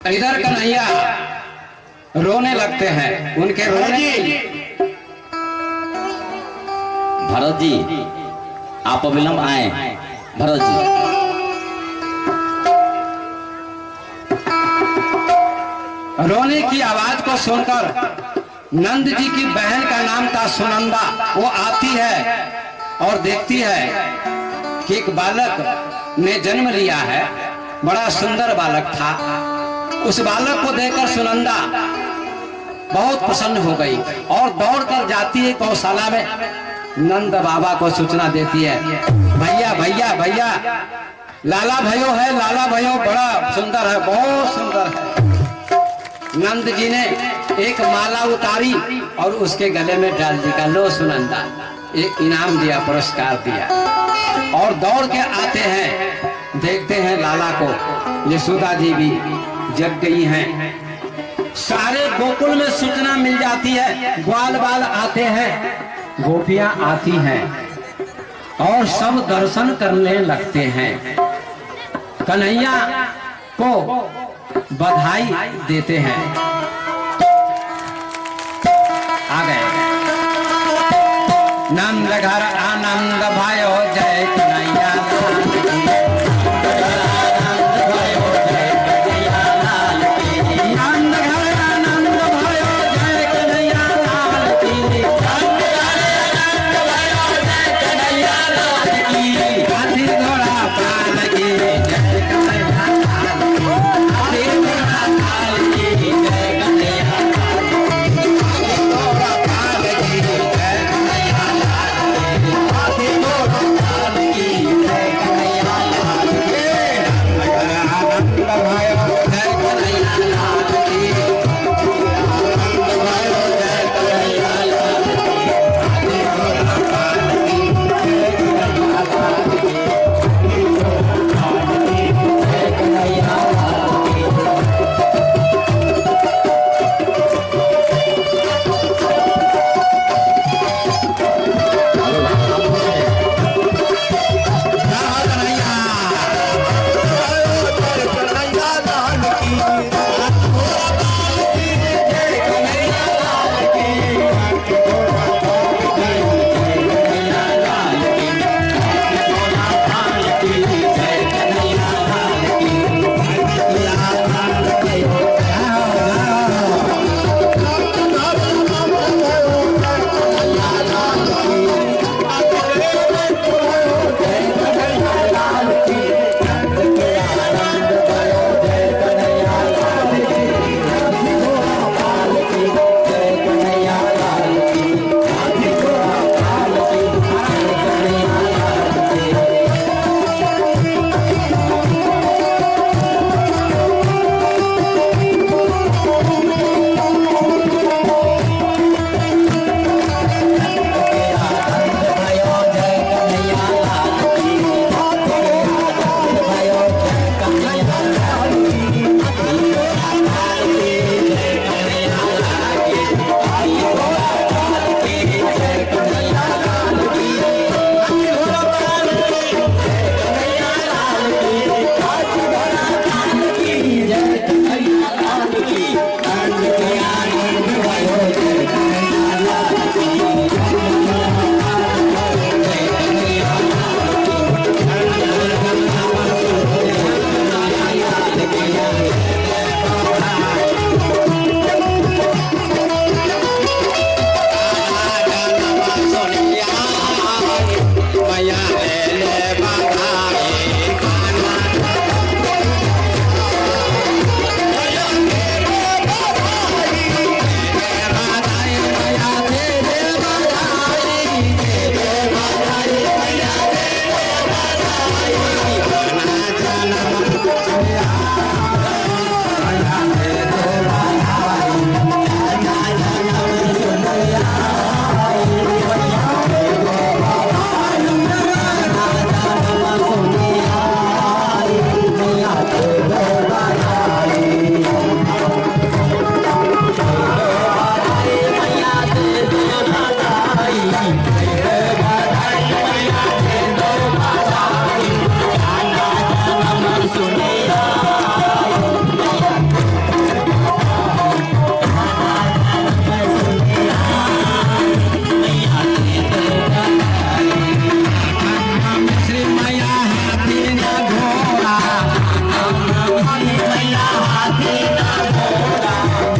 इधर कन्हैया रोने लगते हैं। उनके रोने भरत जी आप अविलंब आए। भरत जी रोने की आवाज को सुनकर नंद जी की बहन का नाम था सुनंदा। वो आती है और देखती है कि एक बालक ने जन्म लिया है। बड़ा सुंदर बालक था। उस बालक को देखकर सुनंदा बहुत प्रसन्न हो गई और दौड़कर जाती है गौशाला में। नंद बाबा को सूचना देती है, भैया भैया भैया लाला भयो है, लाला भयो बड़ा सुंदर है, बहुत सुंदर है। नंद जी ने एक माला उतारी और उसके गले में डाल दी। का लो सुनंदा, एक इनाम दिया, पुरस्कार दिया। और दौड़ के आते हैं, देखते हैं लाला को। यशोदा जी भी जग गई हैं। सारे गोकुल में सूचना मिल जाती है। ग्वाल बाल आते हैं, गोपियां आती हैं और सब दर्शन करने लगते हैं। कन्हैया को बधाई देते हैं। आ गए। नंद घर आनंद भयो जय कन्हैया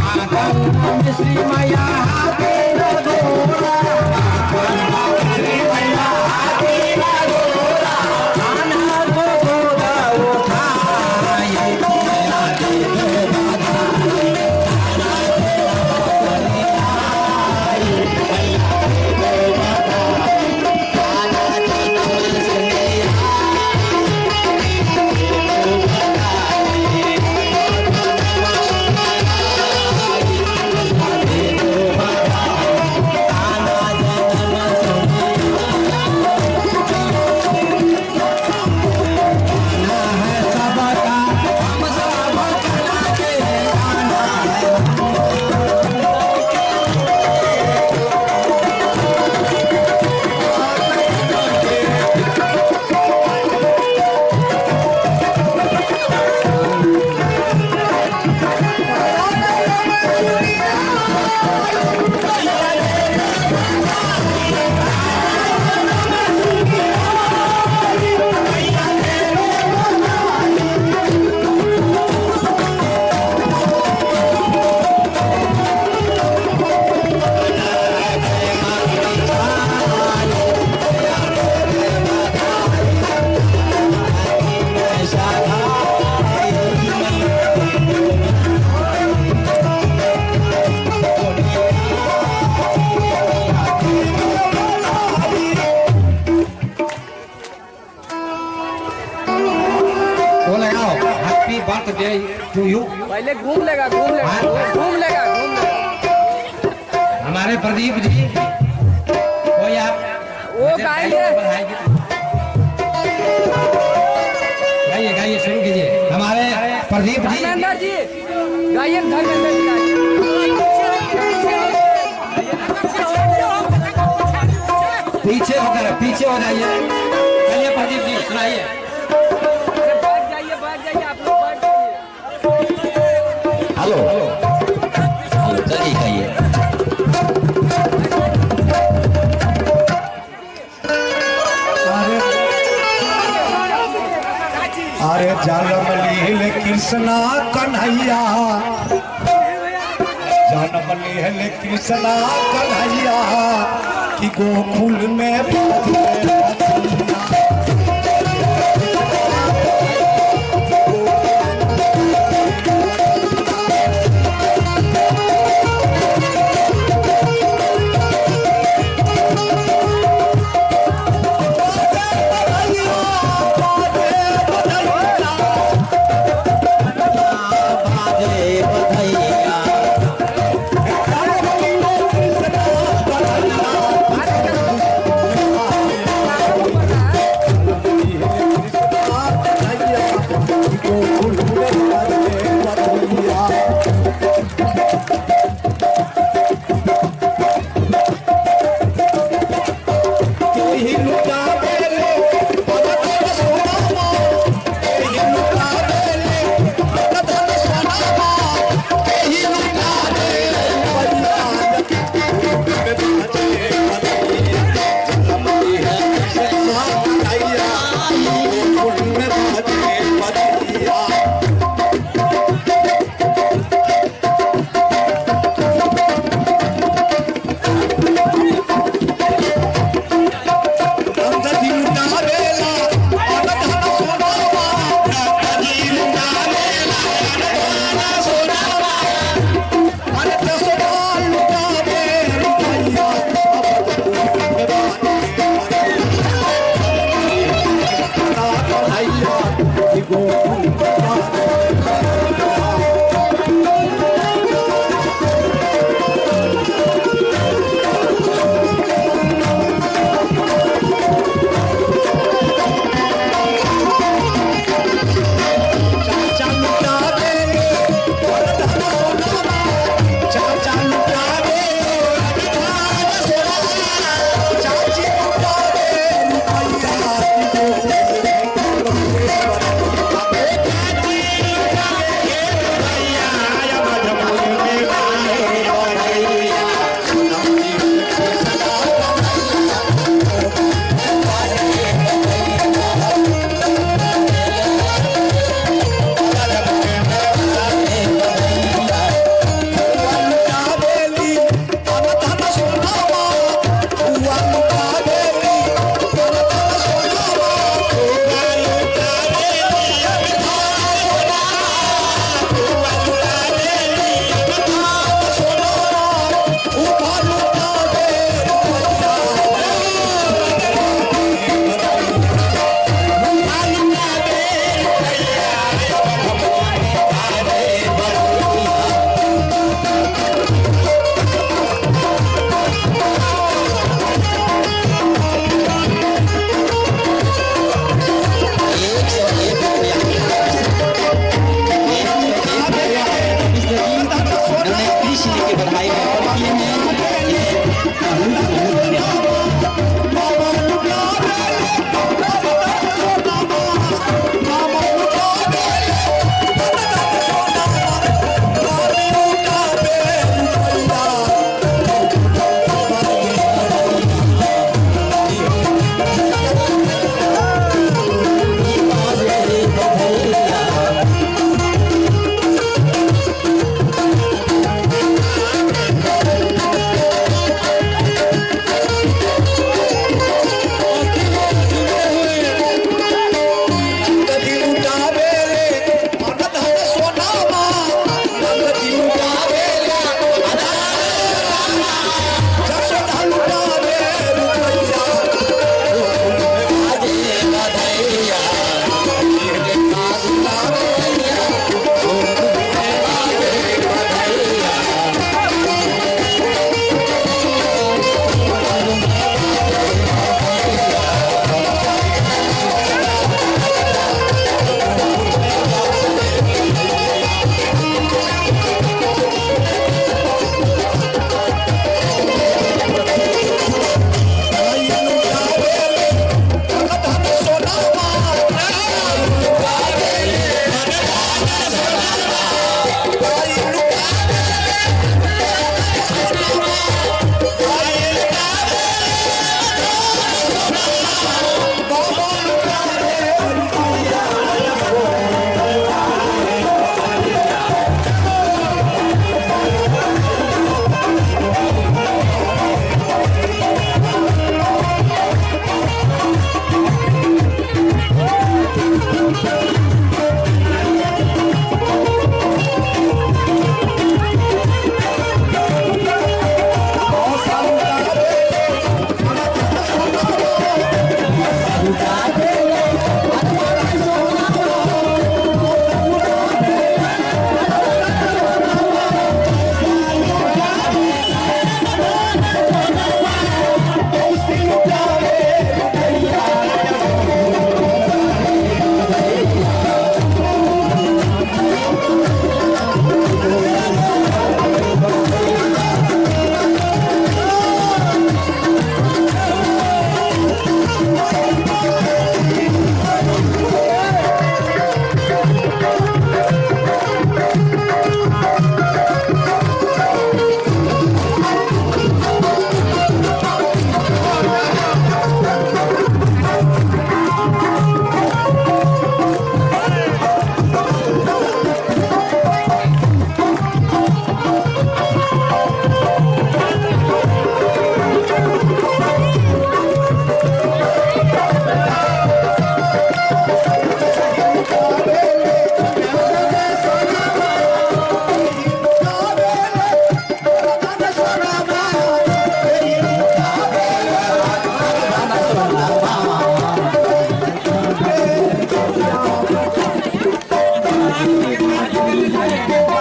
मिश्री मैया हाथी न घोड़ा मिश्री मैया हाथी न घोड़ा खाना को घोड़ा उठाए मैया दे दो बधाई वो लगाओ हैप्पी बर्थडे टू यू पहले घूम लेगा घूम लेगा घूम लेगा घूम लेगा हमारे प्रदीप जी कोई आप वो गाएंगे गाइए गाइए शुरू कीजिए हमारे प्रदीप जी धर्मेंद्र जी गाइए धर्मेंद्र जी गाइए पीछे हो जाइए चलिए प्रदीप जी सुनाइए अरे बैठ जाइए आप लोग बैठ जाइए हेलो हेलो चलिए कहिए। अरे जन्म लील कृष्णा कन्हैया जन्म लील कृष्णा कन्हैया कि गोकुल में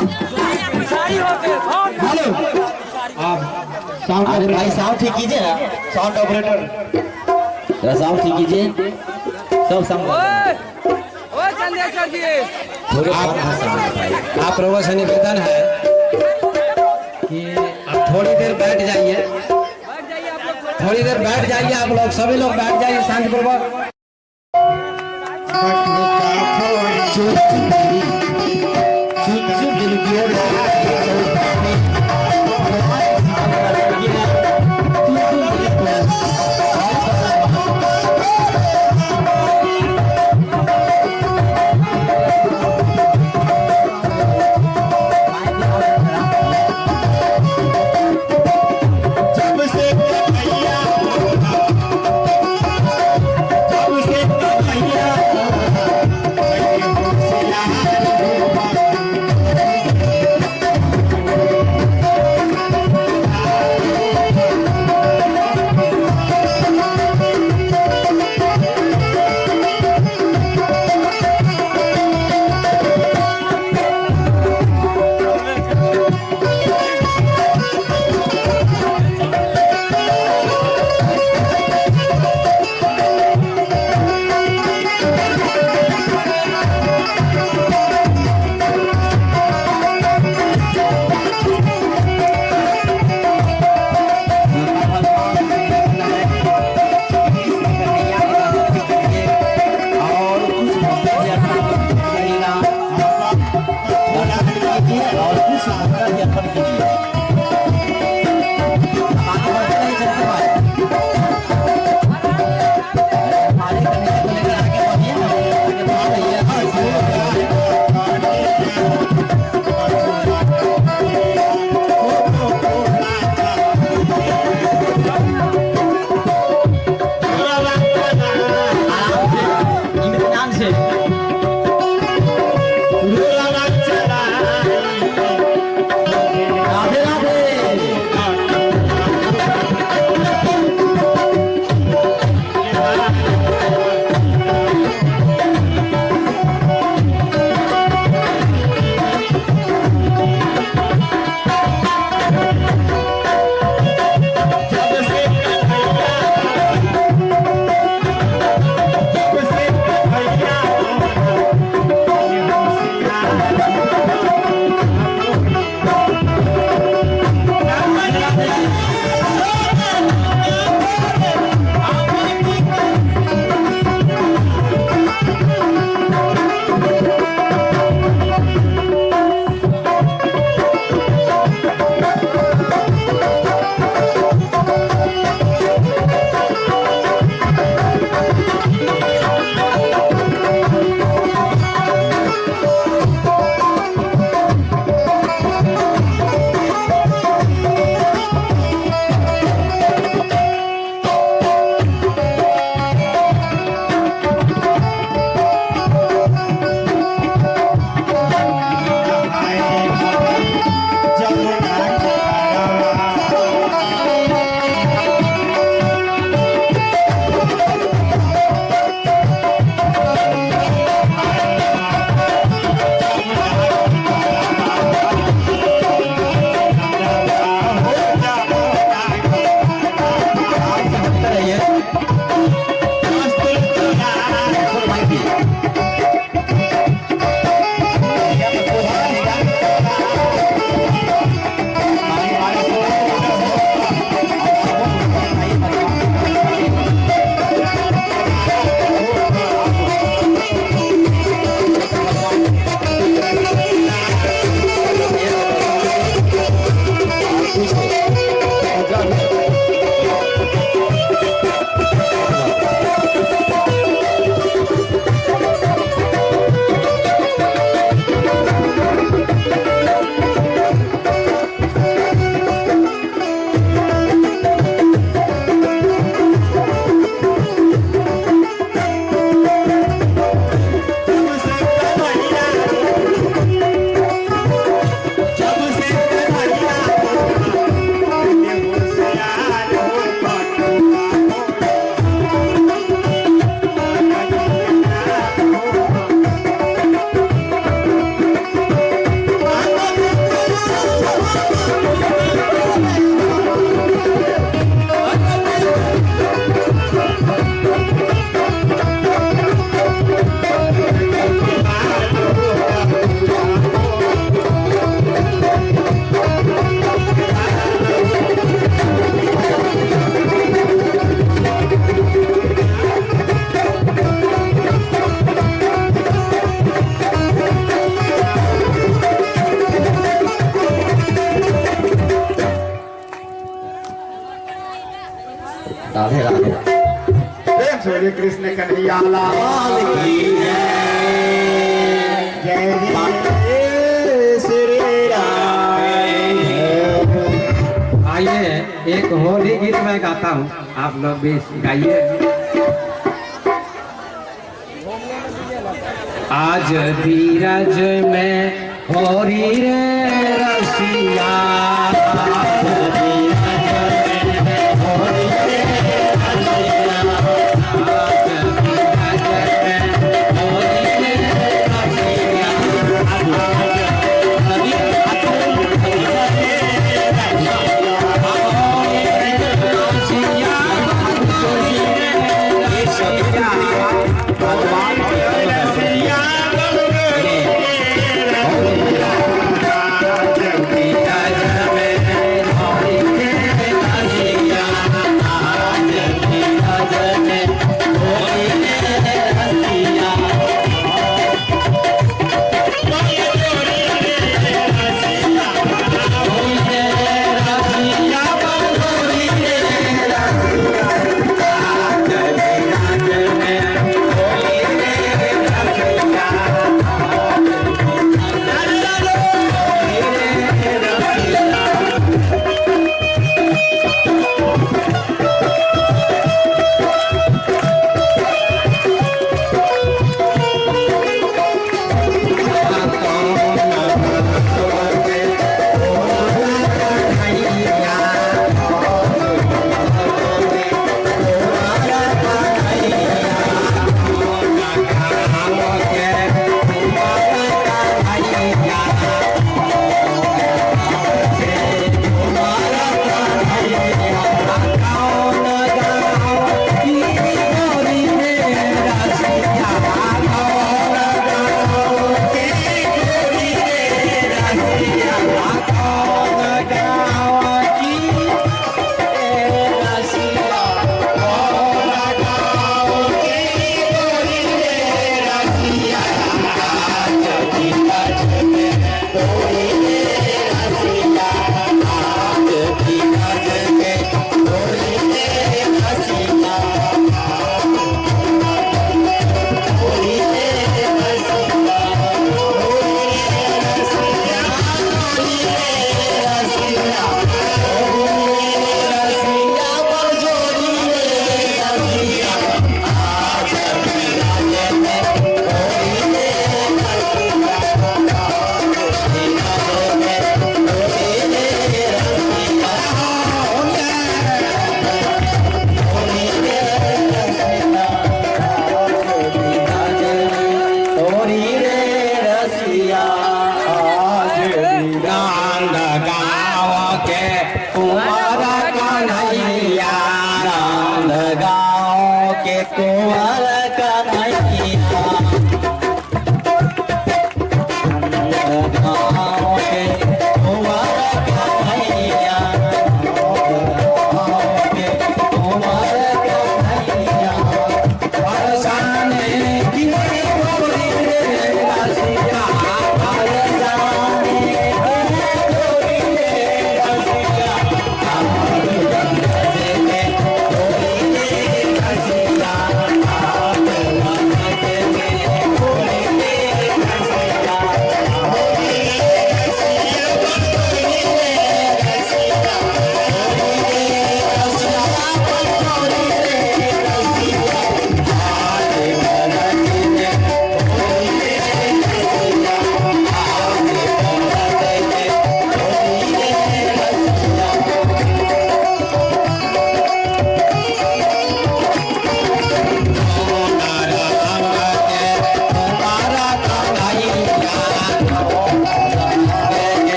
हेलो आप साउंड अरे भाई साउंड ठीक कीजिए ना, साउंड ऑपरेटर जरा साउंड ठीक कीजिए, सब साउंड ओए चंदेश्वर जी, थोड़े भाई आप लोगों से निवेदन है कि आप थोड़ी देर बैठ जाइए, बैठ जाइए आप लोग। थोड़ी देर बैठ जाइए, आप लोग सभी लोग बैठ जाइए शांतिपूर्वक। राधे राधे। राधे राधे। प्रेम से बोलिए कृष्ण कन्हैया लाल की जय जय श्री राम। आइए एक होली गीत मैं गाता हूँ, आप लोग भी गाइए। आज धीरज में होरी रे रसिया, जय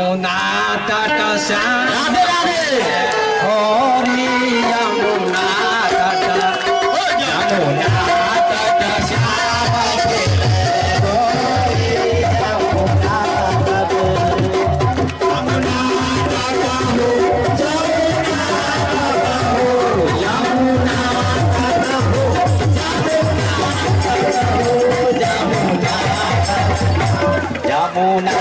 यमुना तट श्याम राधे राधे हरि यमुना तट यमुना तट श्याम यमुना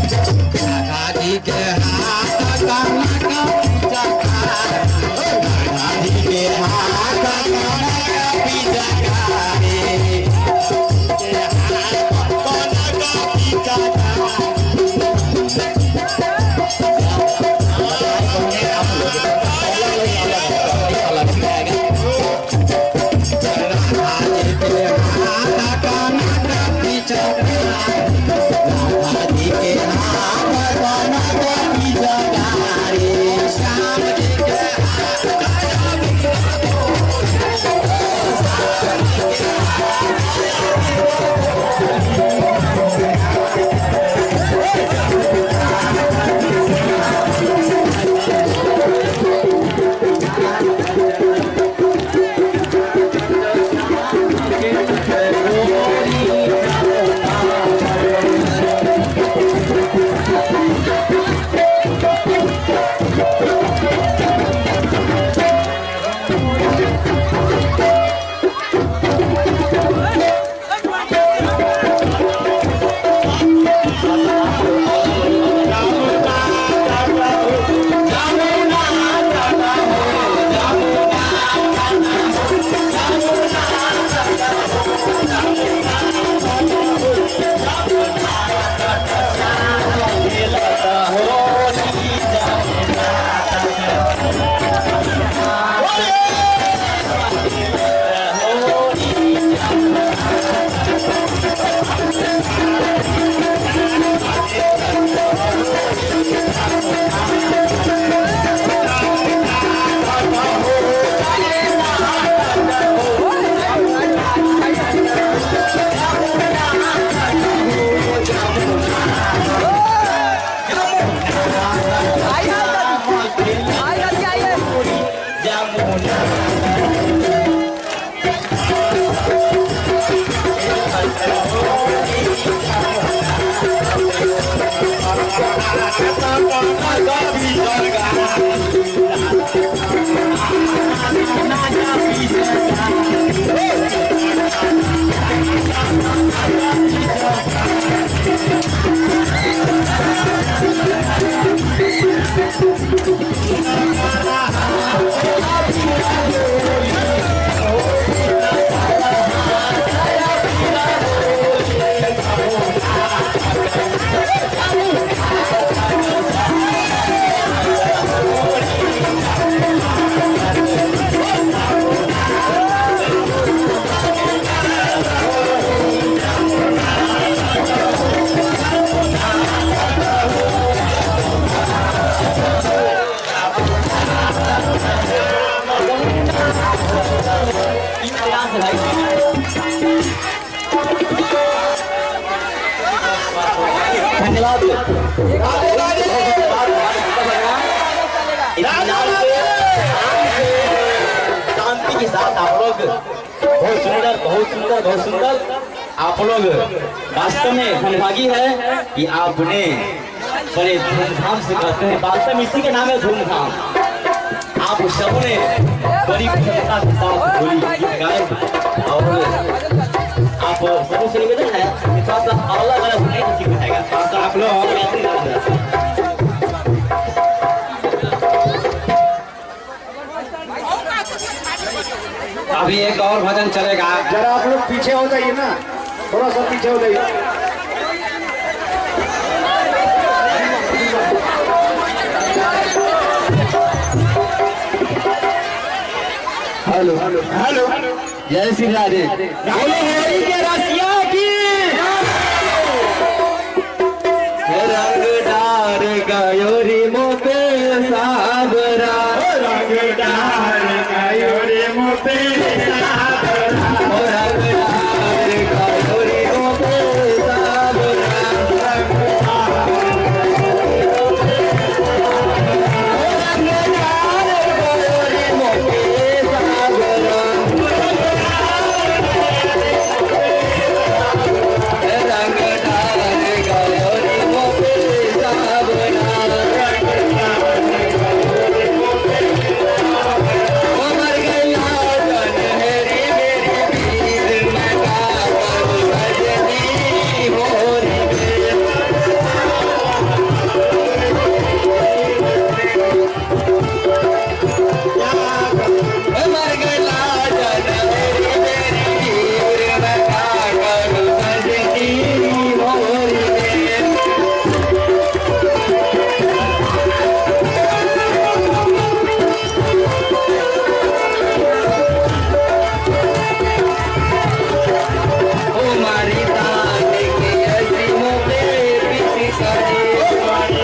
राधाजी के हाथ काला का पिचकारी राधाजी के हाथ काला का पिचकारी के हाथ काला का पिचकारी धन्यवाद। इत्मीनान से, शांति के साथ आप लोग बहुत सुंदर, बहुत सुंदर, बहुत सुंदर। आप लोग वास्तव में धन्यभागी है कि आपने बड़े धूमधाम से करते हैं। वास्तव में इसी के नाम है धूमधाम। आप सबने बड़ी प्रसन्नता के साथ बोली गीत गाए और आप सबों से निवेदन है कि थोड़ा सा अलग अलग होने की सीख जाएगा। थोड़ा सा आप लोग अभी एक और भजन चलेगा। जरा आप लोग पीछे हो जाइए ना, थोड़ा सा पीछे हो जाइए। हेलो हेलो, जय श्री राधे। बोलो हरि के रसिया की। रंग डार गयो रे मोपे साबरा, रंग डार गयो रे मोपे साबरा, रंग डार गयो रे मोपे साबरा, रंग डार गयो रे मोपे साबरा, रंग डार गयो रे मोपे साबरा, उमर गया जन मेरी मेरी पीर मैं का करूं सजनी होरी में। उमर गया जन मेरी मेरी पीर मैं का करूं सजनी होरी में। हमारी तान के अजीमों पे पीछे करे, हमारी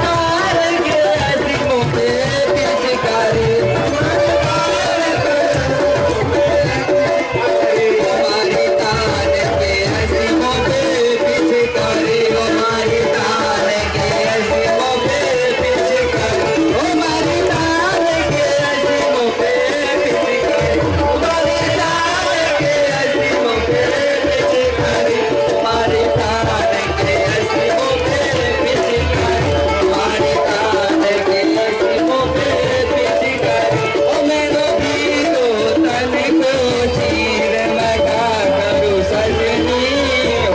तान के अजीमों पे पीछे करे, हमारी तान के अजीमों पे पीछे करे, हमारी तान के अजीमों पे पीछे करे, हमारी तान के अजीमों पे पीछे करे, हमारी तान के अजीमों पे पीछे करे, हमारी तान के अजीमों पे पीछे करे, हमारी तान के अजीमों पे पीछे करे। ओ मेरो भीरो तन को चीर लगा करूं सजनी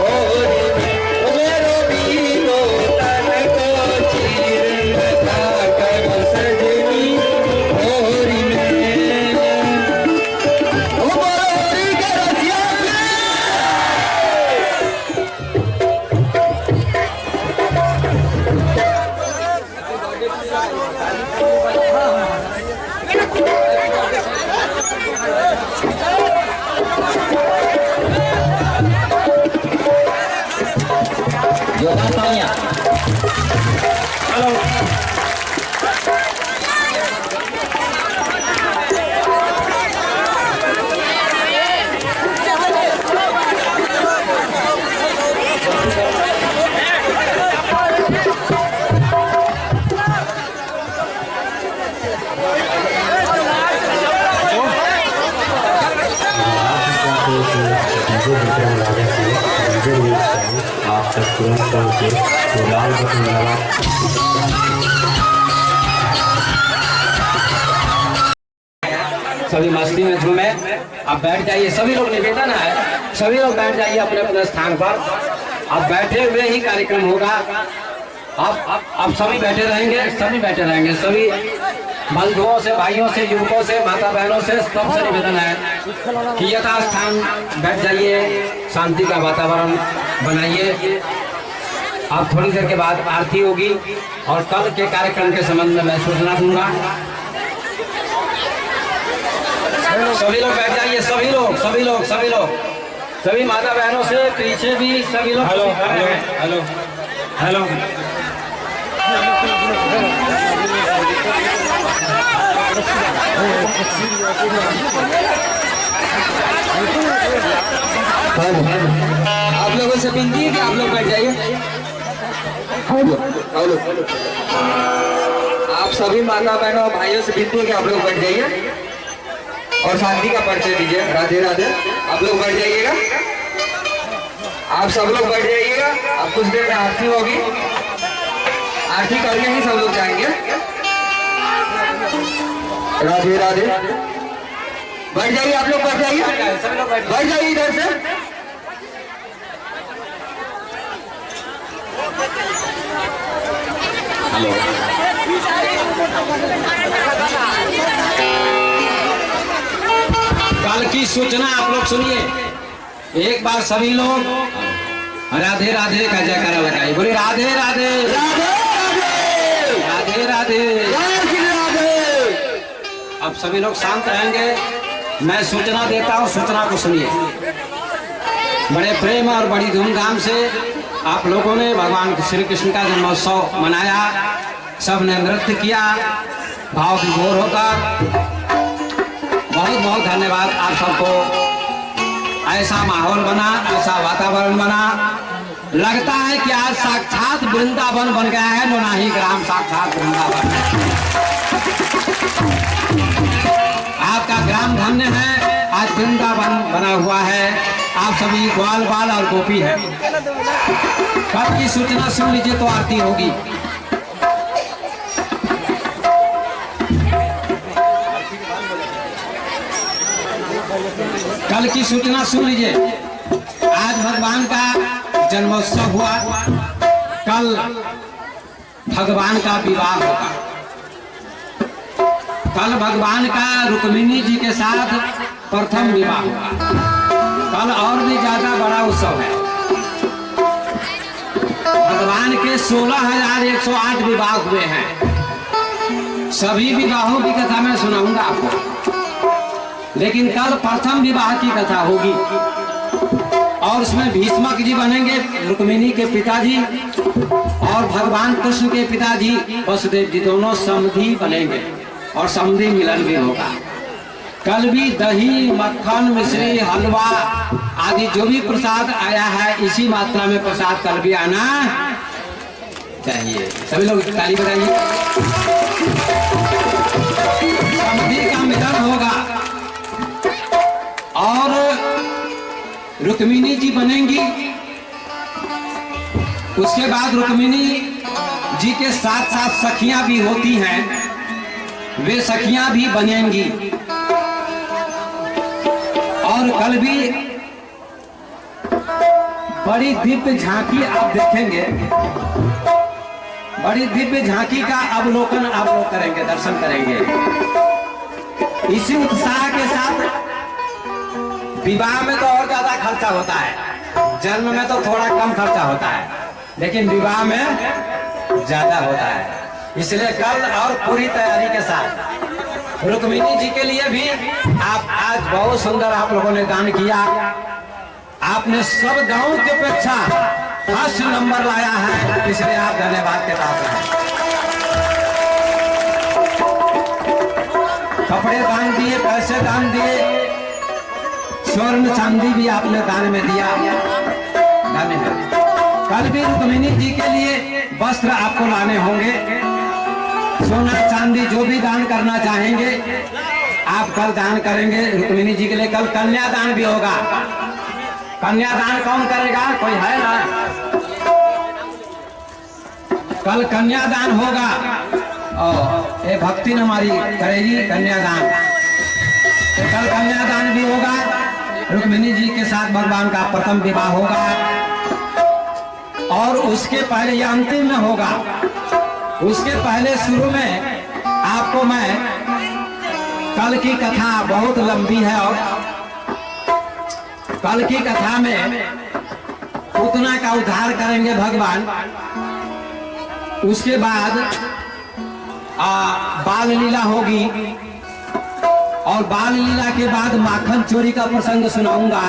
होरी में, ओ मेरो भीरो तन को चीर लगा करूं सजनी होरी में। ओ मोरी के रसिया योगा तालियां। आप तक तुरंत पहुँचे तो लाल बटन दबा सभी मस्ती में झूमे। आप बैठ जाइए, सभी लोग निवेदन है, सभी लोग बैठ जाइए अपने अपने स्थान पर। आप बैठे हुए ही कार्यक्रम होगा। आप सभी बैठे रहेंगे, सभी बैठे रहेंगे, सभी बंधुओं से, भाइयों से, युवकों से, माता बहनों से सबसे निवेदन है कि यथास्थान बैठ जाइए, शांति का वातावरण बनाइए। अब थोड़ी देर के बाद आरती होगी और कल के कार्यक्रम के संबंध में मैं सूचना दूंगा। सभी लोग बैठ जाइए, सभी लोग, सभी लोग, सभी लोग, सभी माता बहनों से पीछे भी सभी लोग। हेलो हेलो हेलो हेलो आप लोगों से विनती है कि आप लोग बैठ जाइए। आओ लोग। आप सभी माता बहनों और भाइयों से विनती है कि आप लोग बैठ जाइए और शांति का परिचय दीजिए। राधे राधे। आप लोग बैठ जाइएगा, आप सब लोग बैठ जाइएगा। अब कुछ देर में आरती होगी, आरती करके ही सब लोग जाएंगे। राधे राधे। बैठ जाइए, आप लोग बैठ जाइए, बैठ जाइए इधर से। कल की सूचना आप लोग सुनिए। एक बार सभी लोग राधे राधे का जयकारा लगाइए। बोले राधे राधे राधे राधे। अब सभी लोग शांत रहेंगे। मैं सूचना देता हूँ, सूचना को सुनिए। बड़े प्रेम और बड़ी धूमधाम से आप लोगों ने भगवान श्री कृष्ण का जन्मोत्सव मनाया। सबने नृत्य किया भाव विभोर होकर। बहुत बहुत धन्यवाद आप सबको। ऐसा माहौल बना, ऐसा वातावरण बना, लगता है कि आज साक्षात वृंदावन बन गया है। लोनाही ग्राम साक्षात वृंदावन। आपका ग्राम धन्य है, आज वृंदावन बना हुआ है। आप सभी ग्वाल बाल और गोपी है। कब की सूचना सुन लीजिए तो आरती होगी। कल की सूचना सुन लीजिए। आज भगवान का जन्मोत्सव हुआ, कल भगवान का विवाह होगा। कल भगवान का रुक्मिणी जी के साथ प्रथम विवाह होगा। कल और भी ज्यादा बड़ा उत्सव है। भगवान के 16,108 विवाह हुए हैं। सभी विवाहों की कथा मैं सुनाऊंगा आपको, लेकिन कल प्रथम विवाह की कथा होगी और उसमें भीष्मक जी बनेंगे रुक्मिणी के पिताजी और भगवान कृष्ण के पिताजी वसुदेव जी दोनों समधी बनेंगे और समधी मिलन भी होगा। कल भी दही मक्खन मिश्री हलवा आदि जो भी प्रसाद आया है, इसी मात्रा में प्रसाद कल भी आना चाहिए। सभी लोग ताली बजाइए। समधी का मिलन होगा और रुक्मिणी जी बनेंगी। उसके बाद रुक्मिणी जी के साथ साथ सखियां भी होती हैं, वे सखियां भी बनेंगी। और कल भी बड़ी दिव्य झांकी आप देखेंगे। बड़ी दिव्य झांकी का अवलोकन आप लोग करेंगे, दर्शन करेंगे। इसी उत्साह के साथ विवाह में तो और ज्यादा खर्चा होता है, जन्म में तो थोड़ा कम खर्चा होता है, लेकिन विवाह में ज्यादा होता है। इसलिए कल और पूरी तैयारी के साथ रुक्मिणी जी के लिए भी आप आज बहुत सुंदर आप लोगों ने दान किया। आपने सब गांव की अपेक्षा फर्स्ट नंबर लाया है, इसलिए आप धन्यवाद के पात्र हैं। कपड़े दान दिए, पैसे दान दिए, स्वर्ण चांदी भी आपने दान में दिया। धन्यवाद। कल भी रुक्मिणी जी के लिए वस्त्र आपको लाने होंगे। सोना चांदी जो भी दान करना चाहेंगे आप कल दान करेंगे रुक्मिणी जी के लिए। कल कन्यादान भी होगा। कन्यादान कौन करेगा? कोई है ना? कल कन्यादान होगा और ये भक्ति हमारी करेगी कन्यादान। तो कल कन्यादान भी होगा। रुक्मिणी जी के साथ भगवान का प्रथम विवाह होगा और उसके पहले यह अंतिम में होगा। उसके पहले शुरू में आपको मैं कल की कथा बहुत लंबी है और कल की कथा में पूतना का उद्धार करेंगे भगवान। उसके बाद बाल लीला होगी और बाल लीला के बाद माखन चोरी का प्रसंग सुनाऊंगा।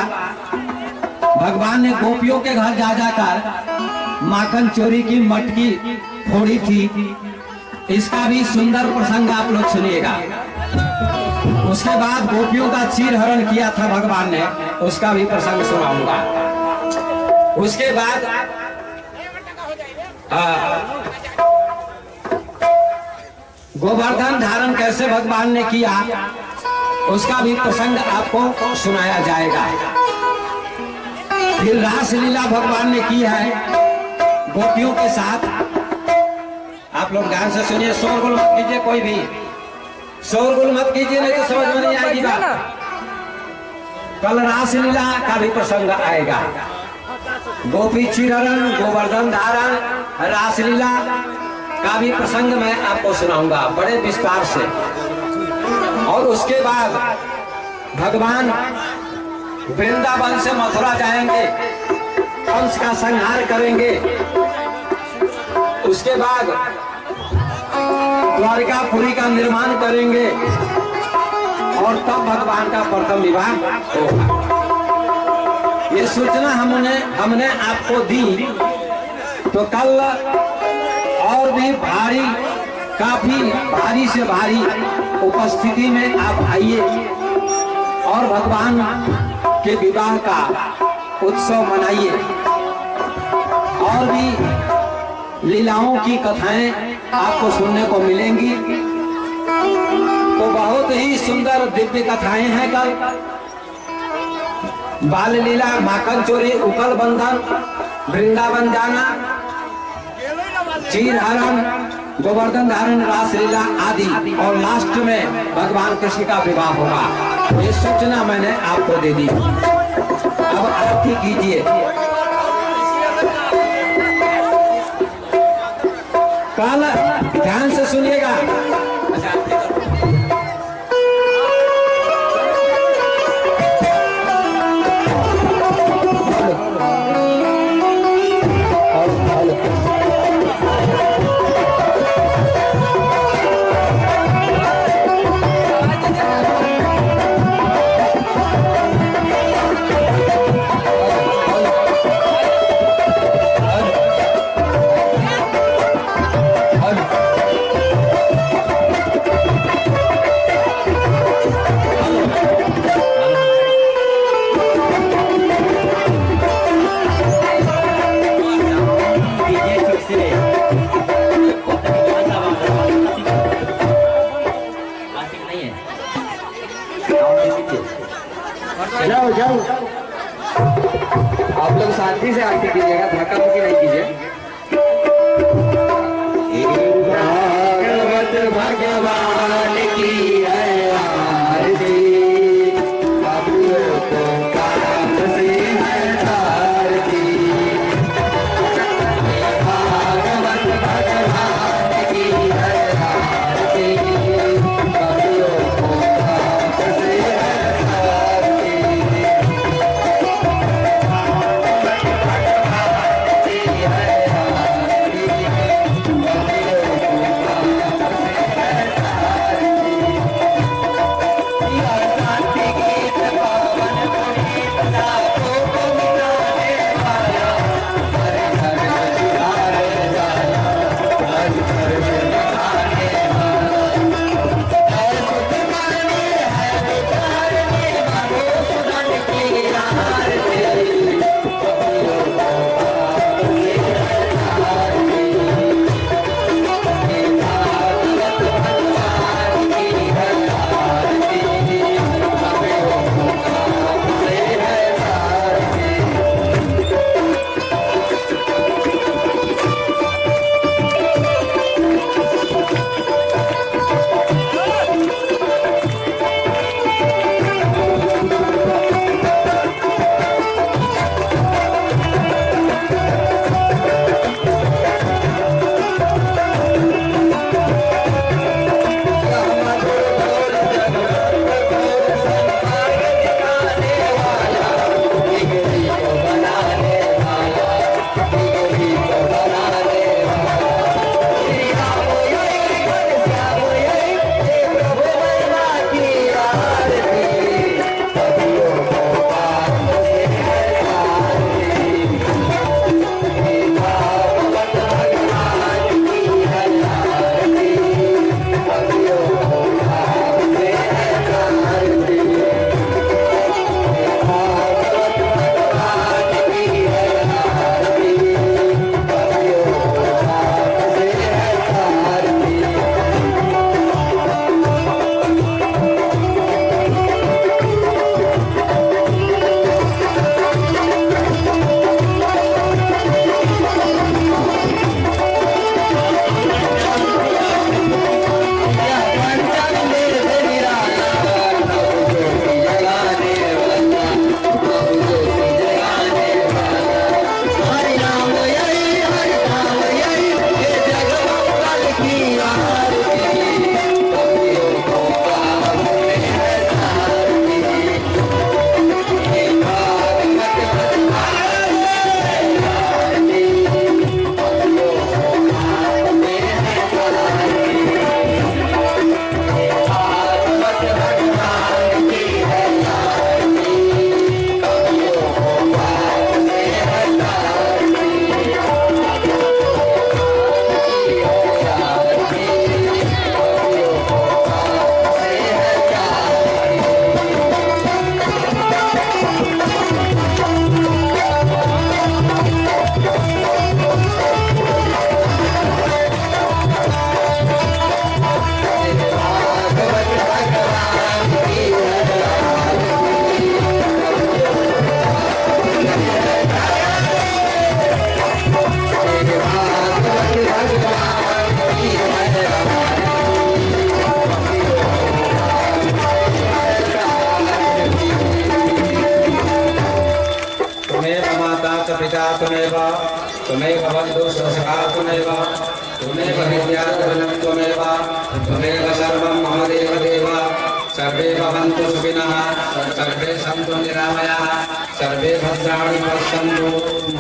भगवान ने गोपियों के घर जा जाकर माखन चोरी की मटकी फोड़ी थी। इसका भी सुंदर प्रसंग आप लोग सुनिएगा। उसके बाद गोपियों का चीर हरण किया था भगवान ने, उसका भी प्रसंग सुनाऊंगा। उसके बाद गोवर्धन धारण कैसे भगवान ने किया, उसका भी प्रसंग आपको सुनाया जाएगा। फिर रासलीला भगवान ने की है गोपियों के साथ। आप लोग ध्यान से सुनिए, शोरगुल मत कीजिए, कोई भी शोरगुल मत कीजिए, नहीं तो समझ में नहीं आएगी बात। कल रासलीला का भी प्रसंग आएगा। गोपी चीरहरण, गोवर्धन धारण, रासलीला का भी प्रसंग मैं आपको सुनाऊंगा बड़े विस्तार से। और उसके बाद भगवान वृंदावन से मथुरा जाएंगे, कंस का संहार करेंगे। उसके बाद द्वारिकापुरी का निर्माण करेंगे और तब भगवान का प्रथम विवाह होगा। ये सूचना हमने आपको दी, तो कल और भी भारी, काफी भारी से भारी उपस्थिति में आप आइए और भगवान के विवाह का उत्सव मनाइए। और भी लीलाओं की कथाएं आपको सुनने को मिलेंगी। तो बहुत ही सुंदर दिव्य कथाएं हैं कल। बाल लीला, माखन चोरी, उकल बंधन, वृंदावन जाना, चीर हरण, गोवर्धन धारण, रासलीला आदि, और लास्ट में भगवान कृष्ण का विवाह होगा। ये सूचना मैंने आपको दे दी। अब आरती कीजिए। कल ध्यान से सुनिएगा। जाओ जाओ, आप लोग शांति से आरती कीजिएगा, धक्का मुक्की नहीं कीजिए। भागवत भगवान की है आरती, कबूलों को काप से है आरती। भागवत भगवान की है आरती, कबूलों को काप से है आरती। त्वमेव त्वमेव बन्धुः सखा त्वमेव त्वमेव विद्याधनं त्वमेव त्वमेव सर्वं मम देवदेव सर्वे भवन्तु सुखिनः सर्वे सन्तु निरामयाः सर्वे भद्राणि पश्यन्तु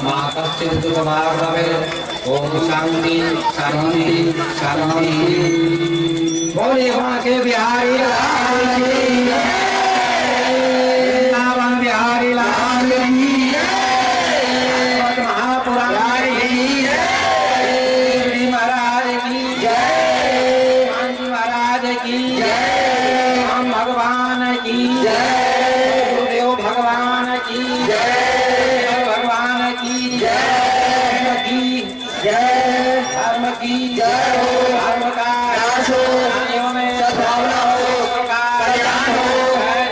मा कश्चित् दुःखभाग् भवेत् ॐ शान्ति शान्ति शान्ति। बोले वहाँ के बिहारी लाल की वृंदावन बिहारी लाल की महापुराण की श्री महाराज की गांधी महाराज की हम भगवान की गुरुदेव भगवान की भगवान की धर्म की धर्म की धर्म का प्राणियों में सद्भावना हो कल्याण हो।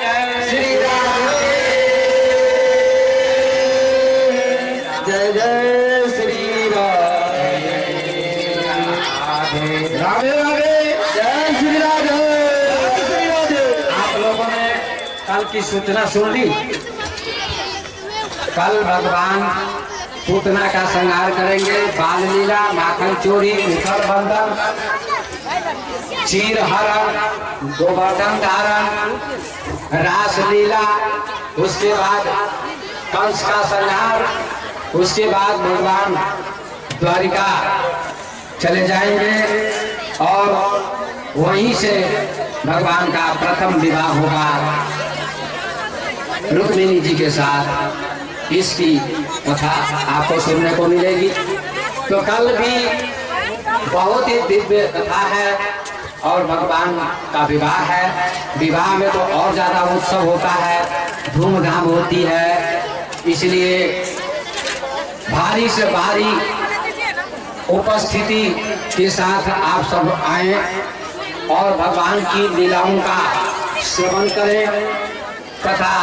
जय श्री राम जय जय श्री राम राधे राधे जय श्री राधे श्री राधे। आप लोगों ने कल की सूचना सुन ली। कल भगवान पूतना का श्रृंगार करेंगे, बाल लीला, माखन चोरी, उथल बंधन, चीर हरण, गोवर्धन धारण, रास लीला, उसके बाद कंस का संहार, उसके बाद भगवान द्वारिका चले जाएंगे और वहीं से भगवान का प्रथम विवाह होगा रुक्मिणी जी के साथ। इसकी कथा आपको सुनने को मिलेगी। तो कल भी बहुत ही दिव्य कथा है और भगवान का विवाह है। विवाह में तो और ज्यादा उत्सव होता है, धूमधाम होती है, इसलिए भारी से भारी उपस्थिति के साथ आप सब आए और भगवान की लीलाओं का श्रवण करें तथा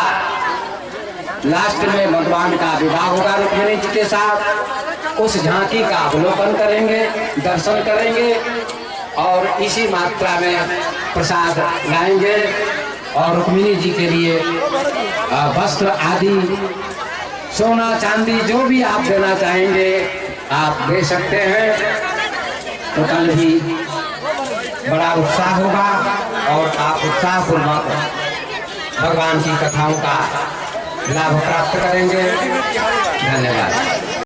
लास्ट में भगवान का विवाह होगा रुक्मिणी जी के साथ। उस झांकी का अवलोकन करेंगे, दर्शन करेंगे और इसी मात्रा में प्रसाद लाएंगे और रुक्मिणी जी के लिए वस्त्र आदि सोना चांदी जो भी आप देना चाहेंगे आप दे सकते हैं। तो कल भी बड़ा उत्साह होगा और आप उत्साहपूर्वक भगवान की कथाओं का लाभ प्राप्त करेंगे। धन्यवाद।